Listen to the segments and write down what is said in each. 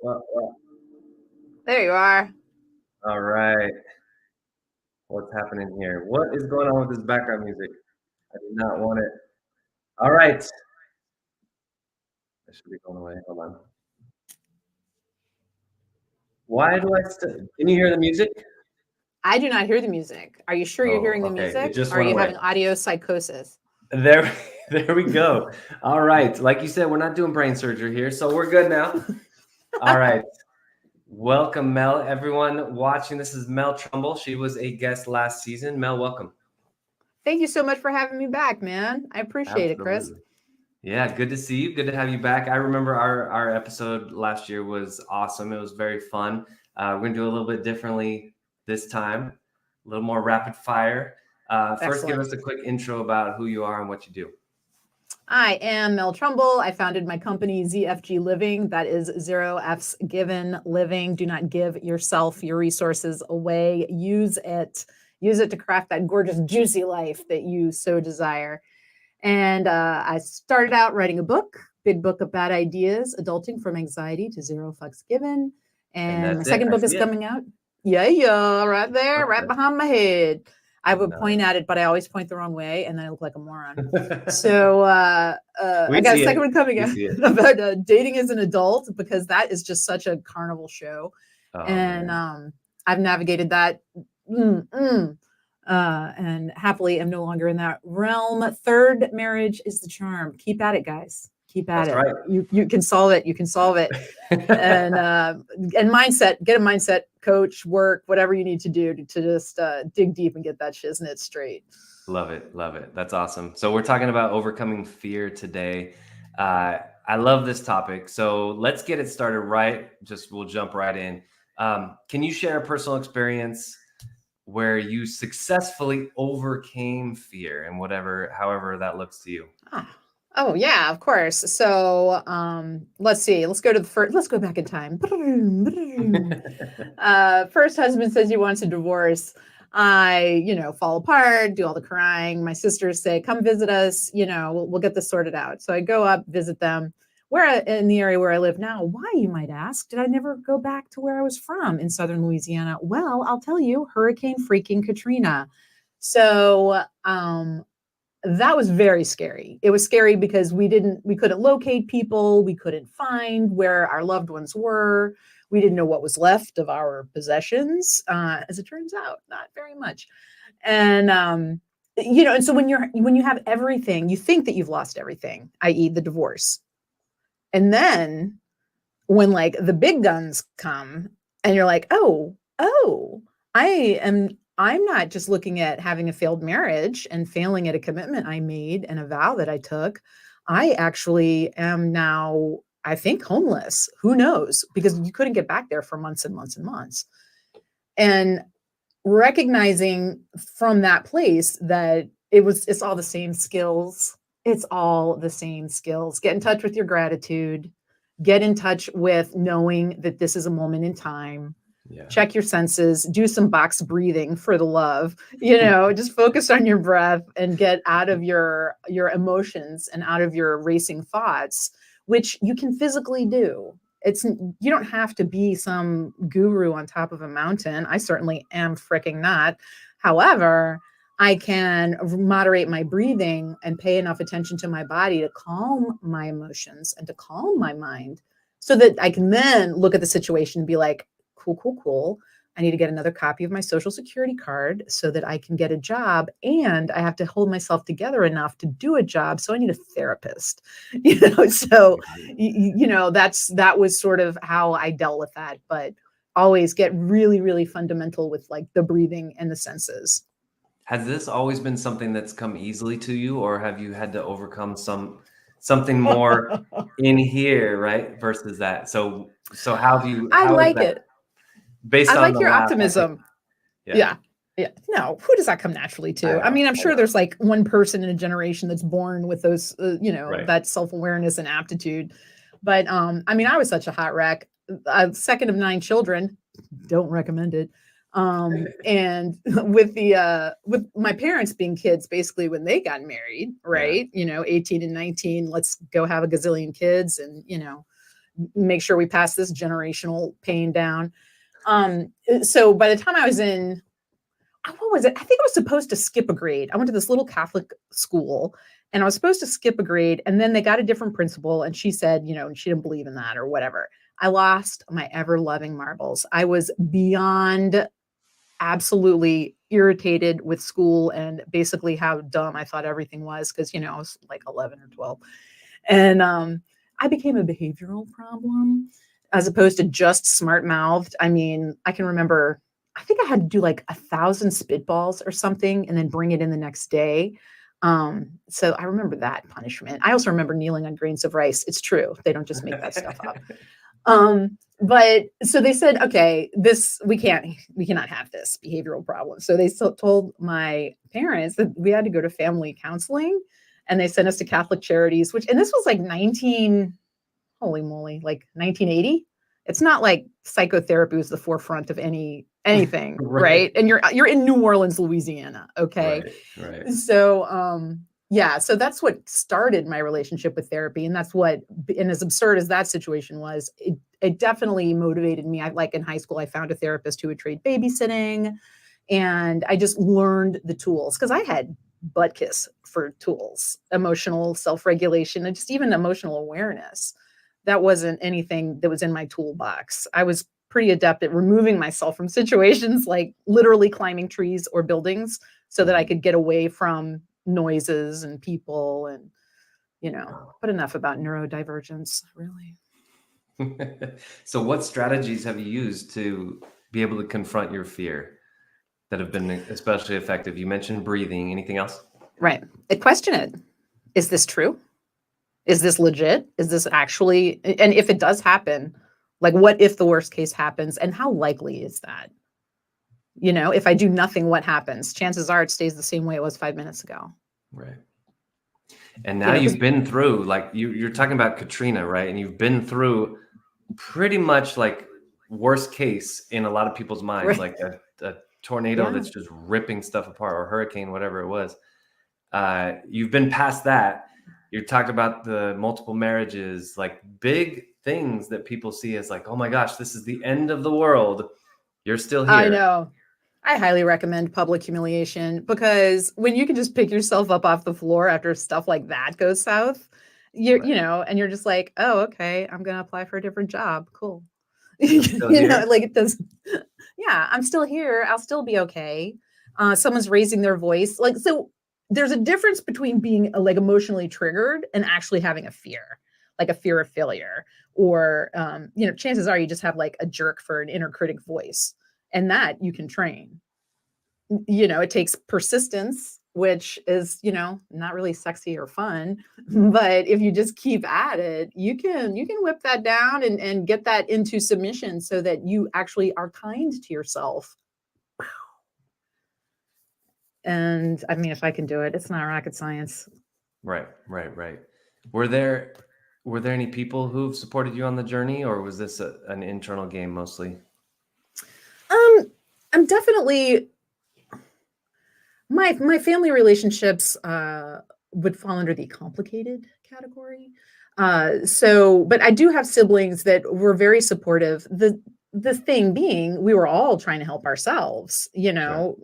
What? There you are. All right. What's happening here? What is going on with this background music? I do not want it. All right. It should be going away. Hold on. Why do I still? Can you hear the music? I do not hear the music. Are you sure you're Oh, hearing the okay. It music? just Or are went you away. having audio psychosis? There, there we go. All right. Like you said, we're not doing brain surgery here, so we're good now. All right. Welcome, Mel. Everyone watching, this is Mel Trumble. She was a guest last season. Mel, welcome. Thank you so much for having me back, man. I appreciate it, Chris. Absolutely. Yeah, good to see you. Good to have you back. I remember our episode last year was awesome. It was very fun. We're gonna do a little bit differently this time, a little more rapid fire. First, give Excellent. us a quick intro about who you are and what you do. I am Mel Trumble. I founded my company ZFG Living. That is zero F's given living. Do not give yourself your resources away. Use it. Use it to craft that gorgeous, juicy life that you so desire. And I started out writing a book, big book of bad ideas, adulting from anxiety to zero fucks given. And And my that's it. second I book is see it. coming out. Yeah, right there, right Perfect. behind my head. I would point Nice. at it, but I always point the wrong way, and then I look like a moron. So We I got a see it. second one coming We out see it. about dating as an adult, because that is just such a carnival show, Oh and man. I've navigated that. And happily am no longer in that realm. Third marriage is the charm. Keep at it, guys. Keep at That's it. right. You can solve it. You can solve it. And mindset. Get a mindset coach. Work whatever you need to do to just dig deep and get that shiznit straight. Love it. Love it. That's awesome. So we're talking about overcoming fear today. I love this topic. So let's get it started right. Just we'll jump right in. Can you share a personal experience where you successfully overcame fear and however that looks to you? Ah. Oh yeah, of course. So let's see. Let's go to the first. Let's go back in time. First husband says he wants a divorce. I, fall apart, do all the crying. My sisters say, "Come visit us. We'll get this sorted out." So I go up, visit them. Where in the area where I live now? Why, you might ask? Did I never go back to where I was from in southern Louisiana? Well, I'll tell you, Hurricane freaking Katrina. So that was very scary. It was scary because we couldn't locate people, we couldn't find where our loved ones were. We didn't know what was left of our possessions. As it turns out, not very much. And and so when you have everything, you think that you've lost everything, i.e., the divorce. And then when like the big guns come and you're like, oh, I'm not just looking at having a failed marriage and failing at a commitment I made and a vow that I took. I actually am now, I think, homeless. Who knows? Because you couldn't get back there for months and months and months. And recognizing from that place that it's all the same skills. It's all the same skills. Get in touch with your gratitude. Get in touch with knowing that this is a moment in time. Yeah. Check your senses, do some box breathing for the love, just focus on your breath and get out of your emotions and out of your racing thoughts, which you can physically do. You don't have to be some guru on top of a mountain. I certainly am freaking not. However, I can moderate my breathing and pay enough attention to my body to calm my emotions and to calm my mind so that I can then look at the situation and be like, cool. I need to get another copy of my social security card so that I can get a job, and I have to hold myself together enough to do a job. So I need a therapist, so, that was sort of how I dealt with that. But always get really, really fundamental with like the breathing and the senses. Has this always been something that's come easily to you, or have you had to overcome something more in here, right? Versus that. So I how is like that it. based I on like the your last, I think, optimism. yeah, Yeah. Yeah. No, who does that come naturally to? I mean, I'm I sure know, there's like one person in a generation that's born with those, right. that self-awareness and aptitude. But I mean, I was such a hot wreck. Second of 9 children, don't recommend it. And with my parents being kids, basically when they got married, Yeah. right? 18 and 19, let's go have a gazillion kids and, make sure we pass this generational pain down. So by the time I was in, what was it? I think I was supposed to skip a grade. I went to this little Catholic school and I was supposed to skip a grade. And then they got a different principal and she said, she didn't believe in that or whatever. I lost my ever loving marbles. I was beyond absolutely irritated with school and basically how dumb I thought everything was. Cause I was like 11 or 12. And I became a behavioral problem as opposed to just smart mouthed. I mean, I can remember, I think I had to do like 1,000 spitballs or something and then bring it in the next day. So I remember that punishment. I also remember kneeling on grains of rice. It's true. They don't just make that stuff up. But so they said, okay, we cannot have this behavioral problem. So they told my parents that we had to go to family counseling and they sent us to Catholic Charities, and this was like holy moly, like 1980. It's not like psychotherapy was the forefront of anything, right? And you're in New Orleans, Louisiana, okay? Right. So so that's what started my relationship with therapy, and and as absurd as that situation was, it definitely motivated me. Like in high school, I found a therapist who would trade babysitting, and I just learned the tools because I had butt kiss for tools, emotional self-regulation, and just even emotional awareness. That wasn't anything that was in my toolbox. I was pretty adept at removing myself from situations like literally climbing trees or buildings so that I could get away from noises and people and, but enough about neurodivergence, really. So what strategies have you used to be able to confront your fear that have been especially effective? You mentioned breathing. Anything else? Right. Question it. Is this true? Is this legit? Is this actually, and if it does happen, like what if the worst case happens and how likely is that? If I do nothing, what happens? Chances are it stays the same way it was 5 minutes ago. Right. And now you've been through, like you're talking about Katrina, right? And you've been through pretty much like worst case in a lot of people's minds, like a tornado that's just ripping stuff apart, or hurricane, whatever it was. You've been past that. You talked about the multiple marriages, like big things that people see as like, oh my gosh, this is the end of the world. You're still here. I know. I highly recommend public humiliation because when you can just pick yourself up off the floor after stuff like that goes south, and you're just like, oh, okay, I'm going to apply for a different job. Cool. Like it does. Yeah, I'm still here. I'll still be okay. Someone's raising their voice. Like, so there's a difference between being like emotionally triggered and actually having a fear, like a fear of failure, or, chances are you just have like a jerk for an inner critic voice, and that you can train. It takes persistence, which is, not really sexy or fun, but if you just keep at it, you can whip that down and get that into submission so that you actually are kind to yourself. And I mean, if I can do it, it's not rocket science. Right. Were there any people who've supported you on the journey, or was this an internal game mostly? I'm definitely, my family relationships would fall under the complicated category. But I do have siblings that were very supportive. The thing being, we were all trying to help ourselves, Sure.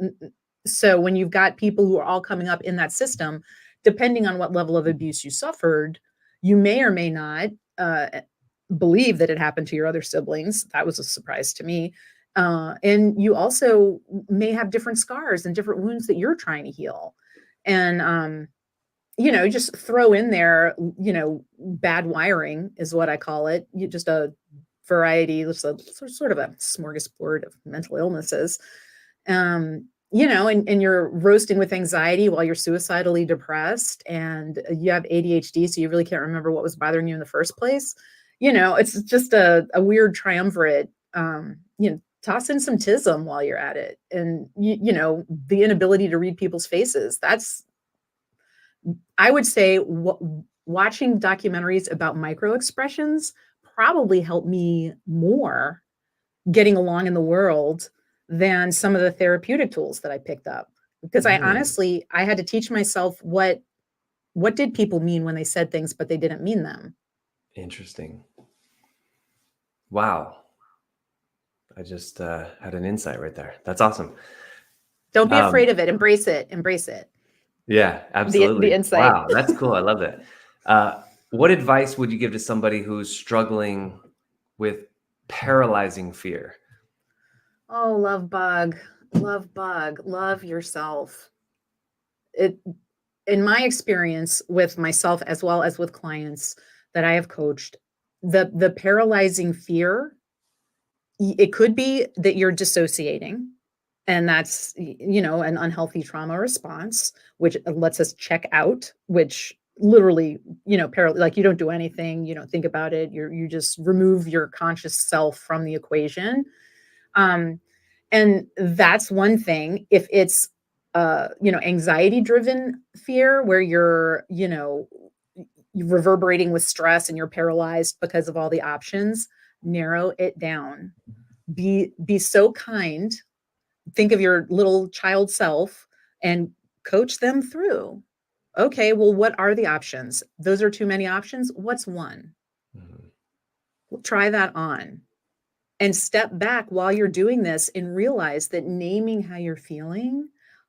So when you've got people who are all coming up in that system, depending on what level of abuse you suffered, you may or may not believe that it happened to your other siblings. That was a surprise to me. And you also may have different scars and different wounds that you're trying to heal. And, just throw in there, bad wiring is what I call it. Just a variety, just a sort of a smorgasbord of mental illnesses. And you're roasting with anxiety while you're suicidally depressed, and you have ADHD, so you really can't remember what was bothering you in the first place. It's just a weird triumvirate. Toss in some tism while you're at it, and the inability to read people's faces. That's, I would say, watching documentaries about micro expressions probably helped me more getting along in the world than some of the therapeutic tools that I picked up, because I honestly had to teach myself what did people mean when they said things, but they didn't mean them. Interesting. Wow. I just had an insight right there. That's awesome. Don't be afraid of it. Embrace it. Embrace it. Yeah, The absolutely. insight. Wow, that's cool. I love that. What advice would you give to somebody who's struggling with paralyzing fear? Oh, love bug. Love bug. Love yourself. It in my experience with myself as well as with clients that I have coached, the paralyzing fear, it could be that you're dissociating, and that's an unhealthy trauma response, which lets us check out, which literally, like you don't do anything, you don't think about it, you just remove your conscious self from the equation. um and that's one thing. If it's anxiety driven fear, where you're reverberating with stress and you're paralyzed because of all the options, narrow it down. Be so kind. Think of your little child self and coach them through. Okay, well, what are the options? Those are too many options. What's one? Mhm. Try that on and step back while you're doing this and realize that naming how you're feeling,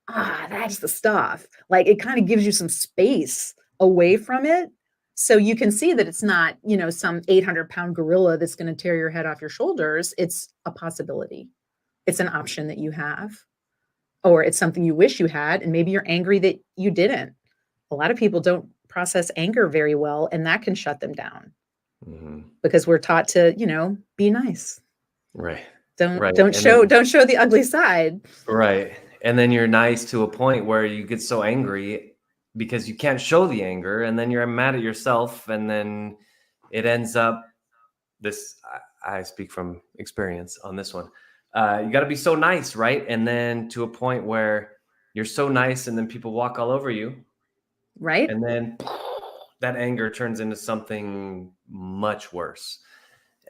that's the stuff. Like, it kind of gives you some space away from it, so you can see that it's not, some 800-pound gorilla that's going to tear your head off your shoulders. It's a possibility. It's an option that you have, or it's something you wish you had, and maybe you're angry that you didn't. A lot of people don't process anger very well, and that can shut them down Mhm. because we're taught to, be nice. Right. Don't Right. don't And then show don't show the ugly side. right. And then you're nice to a point where you get so angry because you can't show the anger, and then you're mad at yourself, and then it ends up this I speak from experience on this one. You got to be so nice, right? And then to a point where you're so nice, and then people walk all over you, Right? and then that anger turns into something much worse.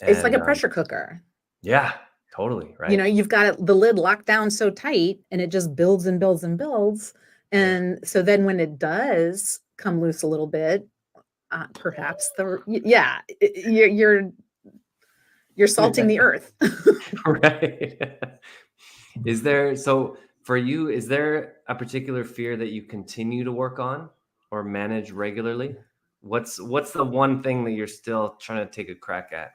It's like And a pressure cooker. yeah, totally right. You've got the lid locked down so tight, and it just builds and builds and builds. Yeah, And so then when it does come loose a little bit, perhaps yeah, you're salting the earth. right. Is there so for you? Is there a particular fear that you continue to work on or manage regularly? What's the one thing that you're still trying to take a crack at?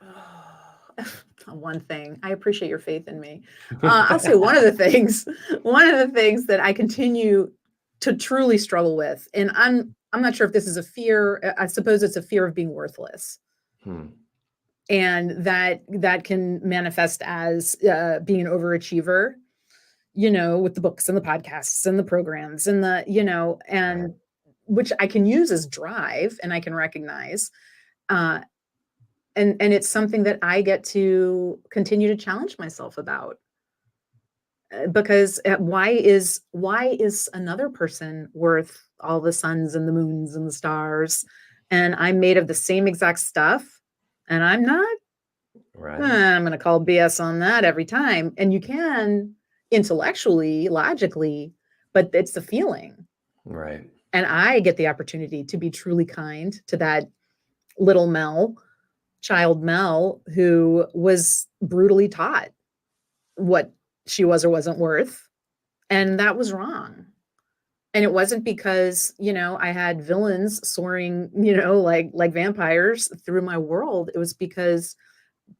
One thing. I appreciate your faith in me. I'll say one of the things. One of the things that I continue to truly struggle with, and I'm not sure if this is a fear. I suppose it's a fear of being worthless, Hmm. and that can manifest as being an overachiever. With the books and the podcasts and the programs and Right. and which I can use as drive, and I can recognize. Uh, and it's something that I get to continue to challenge myself about, because why is another person worth all the suns and the moons and the stars, and I'm made of the same exact stuff, and I'm not. Right. I'm going to call BS on that every time. And you can intellectually, logically, but it's the feeling. Right. And I get the opportunity to be truly kind to that little child Mel, who was brutally taught what she was or wasn't worth. And that was wrong. And it wasn't because, I had villains soaring, like vampires through my world. It was because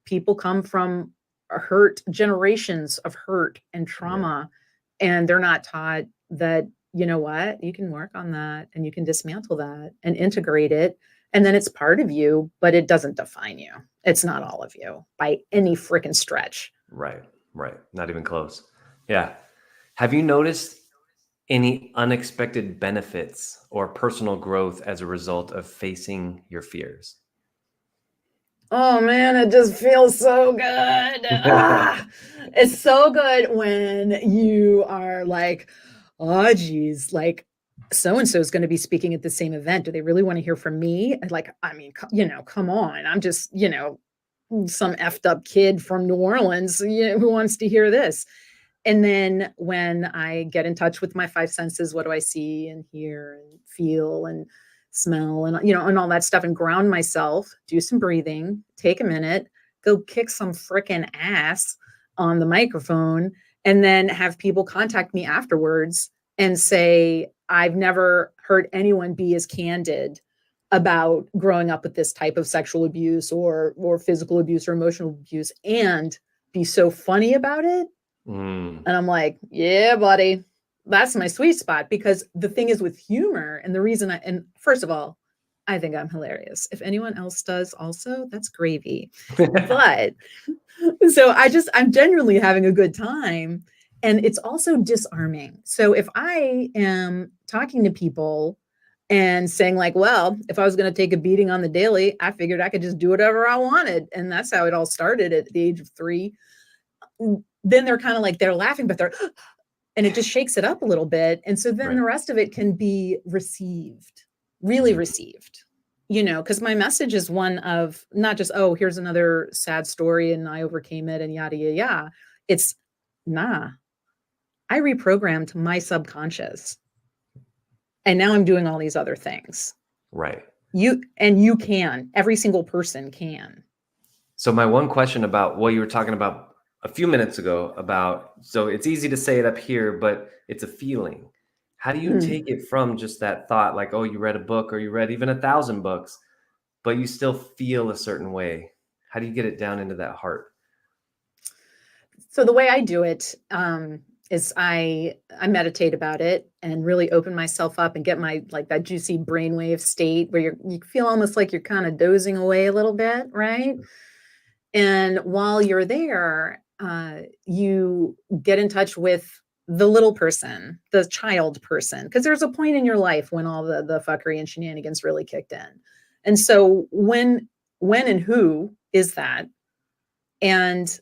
people come from hurt generations of hurt and Yeah. trauma, and they're not taught that, what, you can work on that and you can dismantle that and integrate it, and then it's part of you, but it doesn't define you. It's not all of you by any freaking stretch. Right. Right. Not even close. Yeah. Have you noticed any unexpected benefits or personal growth as a result of facing your fears? Oh man, it just feels so good. It's so good when you are like, oh geez, like so and so is going to be speaking at the same event. Do they really want to hear from me? Like, I mean, come on. I'm just, some effed up kid from New Orleans, who wants to hear this. And then when I get in touch with my five senses, what do I see and hear and feel and smell and and all that stuff, and ground myself, do some breathing, take a minute, go kick some freaking ass on the microphone and then have people contact me afterwards and say, I've never heard anyone be as candid about growing up with this type of sexual abuse or physical abuse or emotional abuse and be so funny about it. And I'm like, yeah, buddy, that's my sweet spot. Because the thing is with humor, and the reason and first of all, I think I'm hilarious. If anyone else does also, that's gravy. But so I'm genuinely having a good time. And it's also disarming. So if I am talking to people and saying like, well, if I was going to take a beating on the daily, I figured I could just do whatever I wanted. And that's how it all started at the age of 3. Then they're kind of like, they're laughing, but and it just shakes it up a little bit. And so then the rest of it can be received, really received, because my message is one of not just, oh, here's another sad story and I overcame it and yada, yada, yada. It's I reprogrammed my subconscious and now I'm doing all these other things. Right. You can, every single person can. So my one question about what you were talking about a few minutes ago about, so it's easy to say it up here, but it's a feeling. How do you take it from just that thought, like, oh, you read a book or you read even 1,000 books, but you still feel a certain way? How do you get it down into that heart? So the way I do it is I meditate about it and really open myself up and get my like that juicy brainwave state where you feel almost like you're kind of dozing away a little bit, right? And while you're there, you get in touch with the little person, the child person, because there's a point in your life when all the fuckery and shenanigans really kicked in. And so when and who is that? And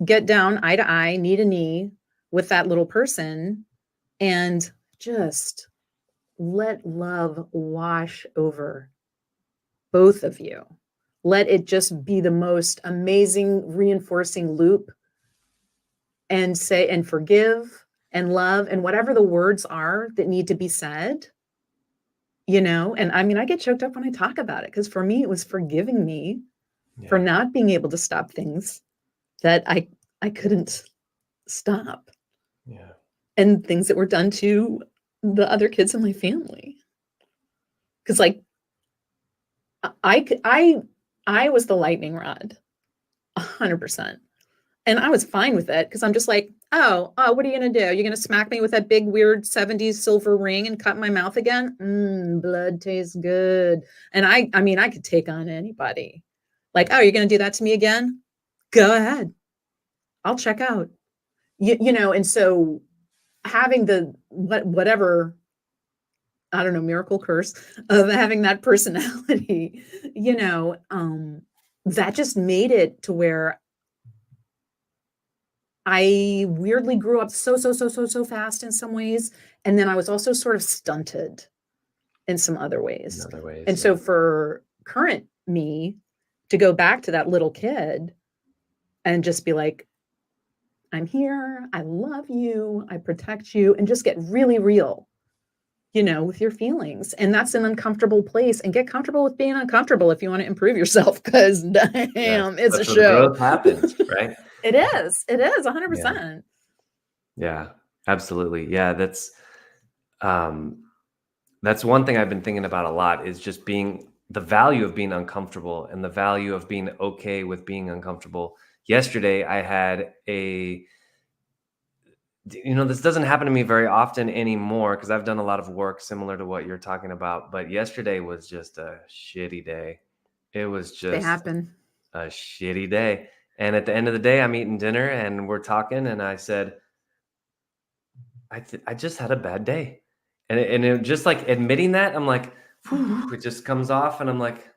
get down eye to eye, knee to knee with that little person and just let love wash over both of you. Let it just be the most amazing reinforcing loop and say and forgive and love and whatever the words are that need to be said, and I mean, I get choked up when I talk about it because for me, it was forgiving me for not being able to stop things that I couldn't stop. Yeah. And things that were done to the other kids in my family. Because like I was the lightning rod, 100%. And I was fine with it because I'm just like, oh, what are you going to do? You're going to smack me with that big, weird 70s silver ring and cut my mouth again? Blood tastes good. And I mean, I could take on anybody. Like, oh, you're going to do that to me again? Go ahead. I'll check out. And so having the whatever, I don't know, miracle curse of having that personality, that just made it to where I weirdly grew up so fast in some ways. And then I was also sort of stunted in some other ways. And so for current me to go back to that little kid and just be like, I'm here, I love you, I protect you, and just get really real, with your feelings. And that's an uncomfortable place. And get comfortable with being uncomfortable if you want to improve yourself, because damn, it's a show. Growth happens, right? It is 100%. Yeah, absolutely. Yeah, that's one thing I've been thinking about a lot is just the value of being uncomfortable and the value of being okay with being uncomfortable. Yesterday, I had this doesn't happen to me very often anymore because I've done a lot of work similar to what you're talking about. But yesterday was just a shitty day. It was just a shitty day. And at the end of the day, I'm eating dinner and we're talking. And I said, I just had a bad day. And it just like admitting that, I'm like, it just comes off. And I'm like,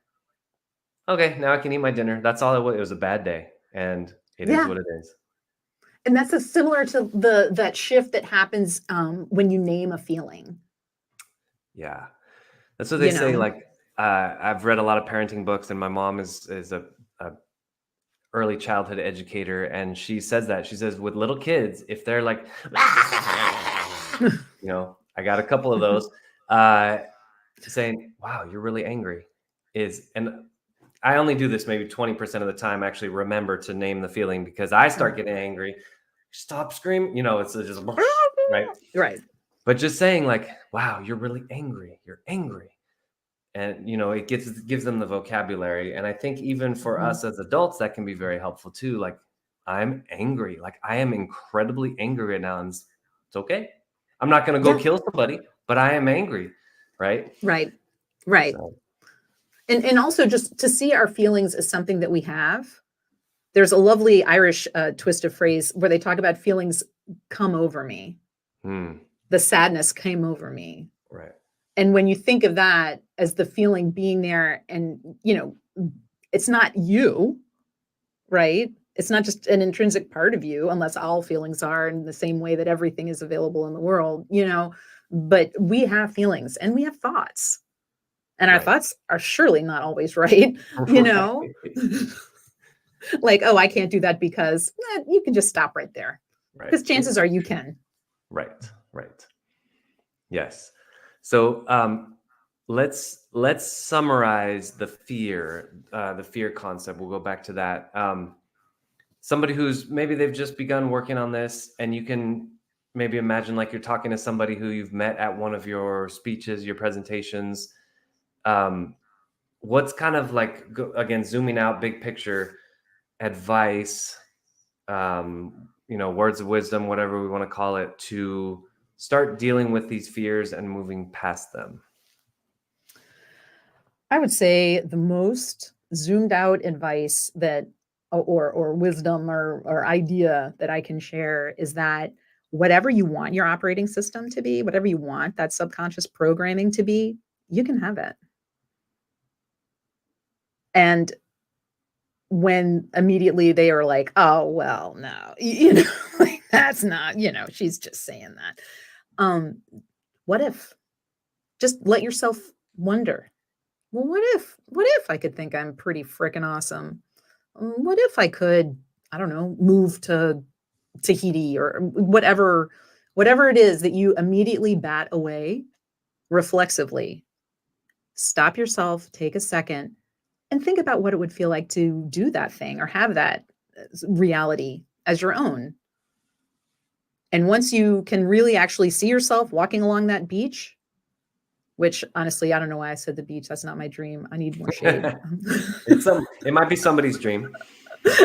okay, now I can eat my dinner. That's all it was. It was a bad day. And it is what it is. And that's similar to that shift that happens when you name a feeling. Yeah. That's what they say. Like, I've read a lot of parenting books and my mom is a early childhood educator. And she says with little kids, if they're like, I got a couple of those, saying, wow, you're really angry and I only do this maybe 20% of the time, actually remember to name the feeling, because I start getting angry. Stop screaming. It's just right. Right. But just saying like, wow, you're really angry. You're angry. And, it gives them the vocabulary. And I think even for us as adults, that can be very helpful too. Like, I'm angry. Like, I am incredibly angry right now. And it's okay. I'm not going to go kill somebody, but I am angry. Right. Right. So. And also just to see our feelings as something that we have. There's a lovely Irish twist of phrase where they talk about feelings come over me. The sadness came over me. Right. And when you think of that as the feeling being there, and, it's not you, right? It's not just an intrinsic part of you, unless all feelings are in the same way that everything is available in the world, but we have feelings and we have thoughts, and our thoughts are surely not always right, like, oh, I can't do that because you can just stop right there, because chances are you can. Right. Yes. So let's summarize the fear concept. We'll go back to that. Somebody who's maybe they've just begun working on this, and you can maybe imagine like you're talking to somebody who you've met at one of your speeches, your presentations. What's kind of like, again, zooming out, big picture advice, words of wisdom, whatever we want to call it, to start dealing with these fears and moving past them? I would say the most zoomed out advice that, or wisdom or idea that I can share is that whatever you want your operating system to be, whatever you want that subconscious programming to be, you can have it. And when immediately they are like, oh, well, no, like, that's not, she's just saying that. What if? Just let yourself wonder. Well, what if I could think I'm pretty freaking awesome? What if I could, I don't know, move to Tahiti or whatever it is that you immediately bat away reflexively. Stop yourself, take a second, and think about what it would feel like to do that thing or have that reality as your own. And once you can really actually see yourself walking along that beach, which honestly, I don't know why I said the beach. That's not my dream. I need more shade. It might be somebody's dream.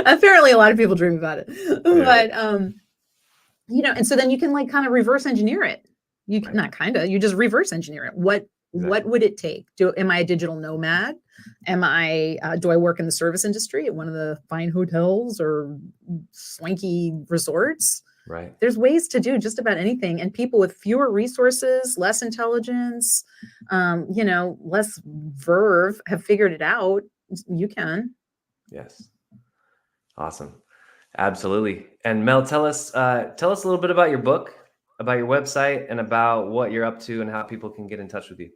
Apparently a lot of people dream about it. But, and so then you can like kind of reverse engineer it. You can not kind of, you just reverse engineer it. What would it take? Am I a digital nomad? Do I work in the service industry at one of the fine hotels or swanky resorts? Right. There's ways to do just about anything. And people with fewer resources, less intelligence, less verve have figured it out. You can. Yes. Awesome. Absolutely. And Mel, tell us a little bit about your book, about your website, and about what you're up to and how people can get in touch with you.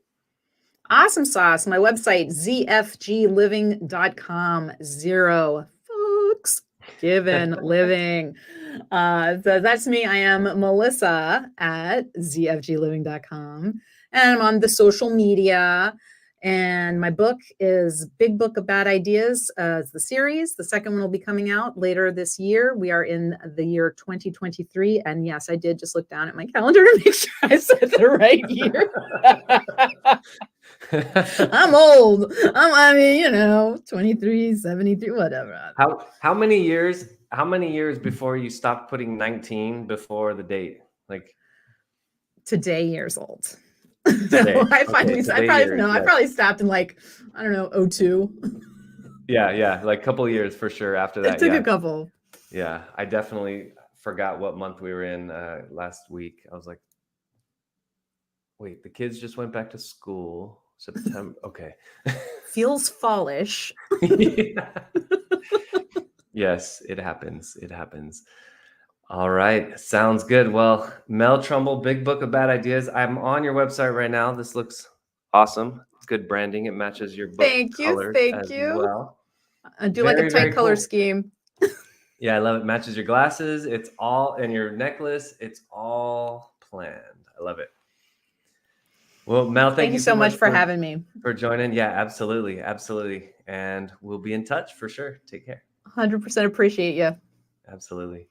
Awesome sauce. My website, zfgliving.com. 0 folks given living. So that's me. I am Melissa at zfgliving.com. And I'm on the social media. And my book is Big Book of Bad Ideas. It's the series. The second one will be coming out later this year. We are in the year 2023. And yes, I did just look down at my calendar to make sure I said the right year. I'm old. 23, 73, whatever. How many years before you stopped putting 19 before the date? Like today years old. Today. I probably stopped in like, I don't know, 02. Yeah. Like a couple of years for sure after that. It took a couple. Yeah. I definitely forgot what month we were in last week. I was like, wait, the kids just went back to school. September. Okay. Feels fallish. Yes, it happens. All right. Sounds good. Well, Mel Trumble, Big Book of Bad Ideas. I'm on your website right now. This looks awesome. It's good branding. It matches your book colors as well. I do like a tight color scheme. Yeah, I love it. Matches your glasses. It's all, and your necklace. It's all planned. I love it. Well, Mel, Thank you so much for having me. for Thank you joining. so much for having me. For joining. Yeah, absolutely. Absolutely. And we'll be in touch for sure. Take care. 100% appreciate you. Absolutely.